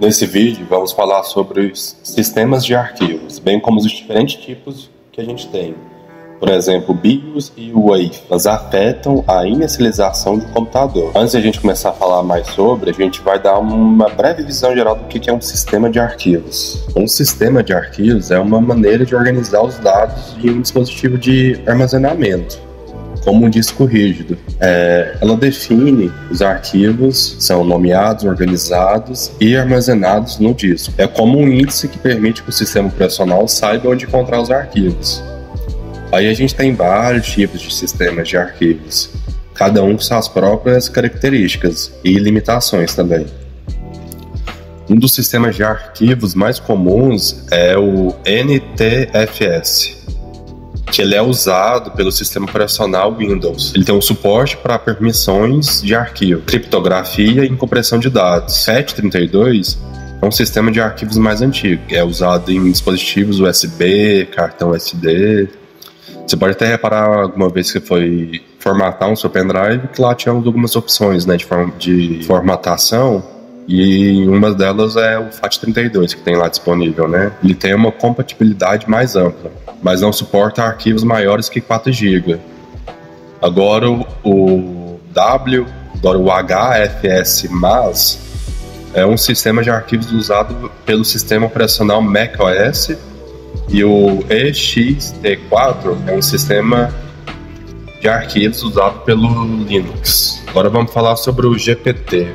Nesse vídeo vamos falar sobre os sistemas de arquivos, bem como os diferentes tipos que a gente tem. Por exemplo, o BIOS e o UEFI, elas afetam a inicialização do computador. Antes de a gente começar a falar mais sobre, a gente vai dar uma breve visão geral do que é um sistema de arquivos. Um sistema de arquivos é uma maneira de organizar os dados de um dispositivo de armazenamento, como um disco rígido. Ela define os arquivos, são nomeados, organizados e armazenados no disco. É como um índice que permite que o sistema operacional saiba onde encontrar os arquivos. Aí a gente tem vários tipos de sistemas de arquivos, cada um com suas próprias características e limitações também. Um dos sistemas de arquivos mais comuns é o NTFS, que ele é usado pelo sistema operacional Windows. Ele tem um suporte para permissões de arquivo, criptografia e compressão de dados. 732 é um sistema de arquivos mais antigo, é usado em dispositivos USB, cartão SD. Você pode até reparar alguma vez que foi formatar um seu pendrive que lá tinha algumas opções, né, de formatação, e uma delas é o FAT32 que tem lá disponível, né? Ele tem uma compatibilidade mais ampla, mas não suporta arquivos maiores que 4 GB. Agora o HFS é um sistema de arquivos usado pelo sistema operacional macOS, e o ext4 é um sistema de arquivos usado pelo Linux. Agora vamos falar sobre o GPT.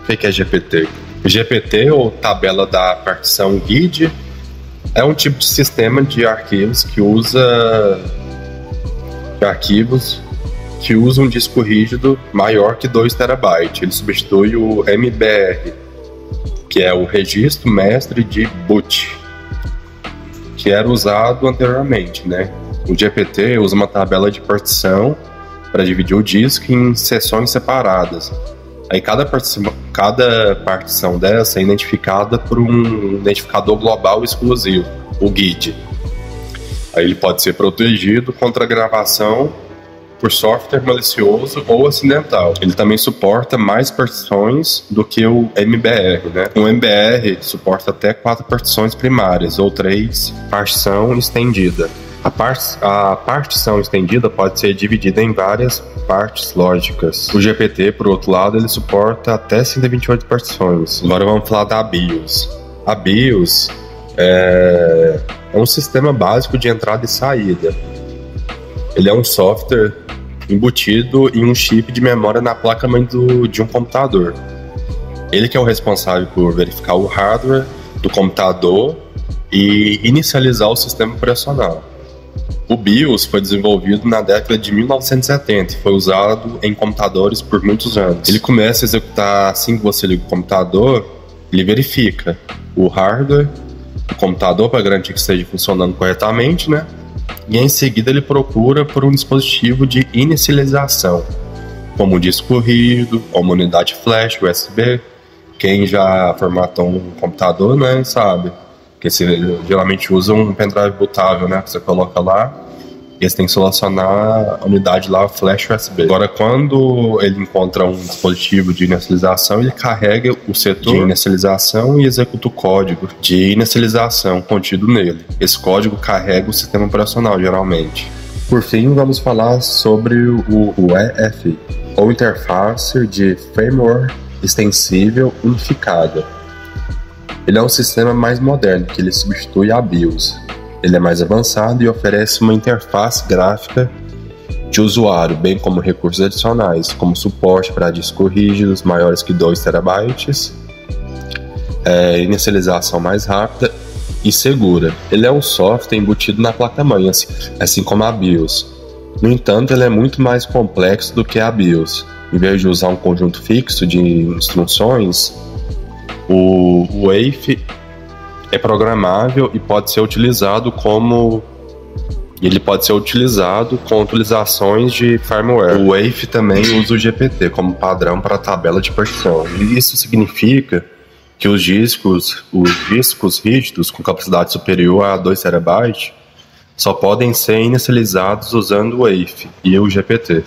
O que é GPT? O GPT, ou tabela da partição GID, é um tipo de sistema de arquivos que usa um disco rígido maior que 2 TB. Ele substitui o MBR, que é o registro mestre de boot, que era usado anteriormente, né? O GPT usa uma tabela de partição para dividir o disco em seções separadas. Aí cada partição dessa é identificada por um identificador global exclusivo, o GID. Aí ele pode ser protegido contra a gravação por software malicioso ou acidental. Ele também suporta mais partições do que o MBR, né? O MBR suporta até 4 partições primárias ou 3 partição estendida. A partição estendida pode ser dividida em várias partes lógicas. O GPT, por outro lado, ele suporta até 128 partições. Agora vamos falar da BIOS. A BIOS é um sistema básico de entrada e saída. Ele é um software embutido em um chip de memória na placa-mãe de um computador. Ele que é o responsável por verificar o hardware do computador e inicializar o sistema operacional. O BIOS foi desenvolvido na década de 1970 e foi usado em computadores por muitos anos. Ele começa a executar assim que você liga o computador, ele verifica o hardware do computador para garantir que esteja funcionando corretamente, né? E em seguida ele procura por um dispositivo de inicialização, como um disco rígido ou uma unidade flash USB. Quem já formatou um computador, né, sabe que você geralmente usa um pendrive bootável, né, que você coloca lá e você tem que selecionar a unidade lá, flash USB. Agora, quando ele encontra um dispositivo de inicialização, ele carrega o setor de inicialização e executa o código de inicialização contido nele. Esse código carrega o sistema operacional, geralmente. Por fim, vamos falar sobre o UEFI, ou Interface de Firmware Extensível Unificada. Ele é um sistema mais moderno, que ele substitui a BIOS. Ele é mais avançado e oferece uma interface gráfica de usuário, bem como recursos adicionais, como suporte para discos rígidos maiores que 2 TB, inicialização mais rápida e segura. Ele é um software embutido na placa-mãe, assim como a BIOS. No entanto, ele é muito mais complexo do que a BIOS. Em vez de usar um conjunto fixo de instruções, o UEFI é programável e pode ser utilizado com utilizações de firmware. O UEFI também usa o GPT como padrão para a tabela de partição. E isso significa que os discos rígidos com capacidade superior a 2 TB só podem ser inicializados usando o UEFI e o GPT.